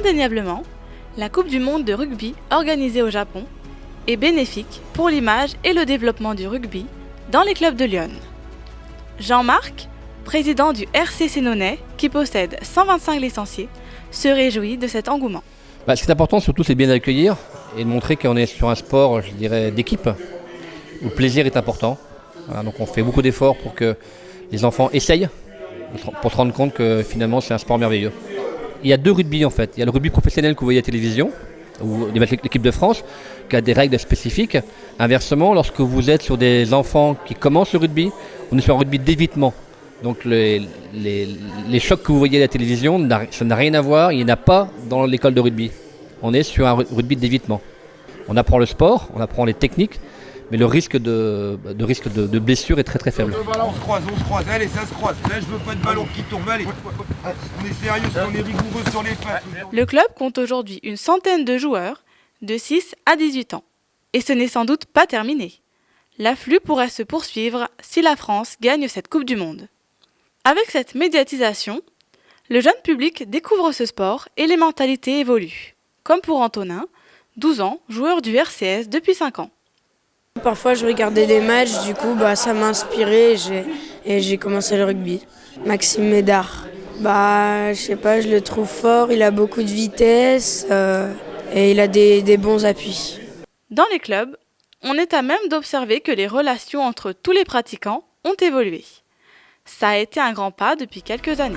Indéniablement, la Coupe du monde de rugby organisée au Japon est bénéfique pour l'image et le développement du rugby dans les clubs de Lyon. Jean-Marc, président du RC Sénonais, qui possède 125 licenciés, se réjouit de cet engouement. Ce qui est important surtout, c'est de bien accueillir et de montrer qu'on est sur un sport, je dirais, d'équipe, où le plaisir est important. Voilà, donc on fait beaucoup d'efforts pour que les enfants essayent, pour se rendre compte que finalement c'est un sport merveilleux. Il y a deux rugby en fait. Il y a le rugby professionnel que vous voyez à la télévision, ou l'équipe de France, qui a des règles spécifiques. Inversement, lorsque vous êtes sur des enfants qui commencent le rugby, on est sur un rugby d'évitement. Donc les chocs que vous voyez à la télévision, ça n'a rien à voir, il n'y en a pas dans l'école de rugby. On est sur un rugby d'évitement. On apprend le sport, on apprend les techniques, mais le risque de blessure est très très faible. On se croise, allez ça se croise. Là je veux pas de ballon qui tourne, allez. On est sérieux, on est rigoureux sur les passes. Le club compte aujourd'hui une centaine de joueurs de 6 à 18 ans. Et ce n'est sans doute pas terminé. L'afflux pourrait se poursuivre si la France gagne cette Coupe du Monde. Avec cette médiatisation, le jeune public découvre ce sport et les mentalités évoluent. Comme pour Antonin, 12 ans, joueur du RCS depuis 5 ans. Parfois je regardais des matchs, du coup ça m'a inspiré et j'ai commencé le rugby. Maxime Médard, je sais pas, je le trouve fort, il a beaucoup de vitesse et il a des bons appuis. Dans les clubs, on est à même d'observer que les relations entre tous les pratiquants ont évolué. Ça a été un grand pas depuis quelques années.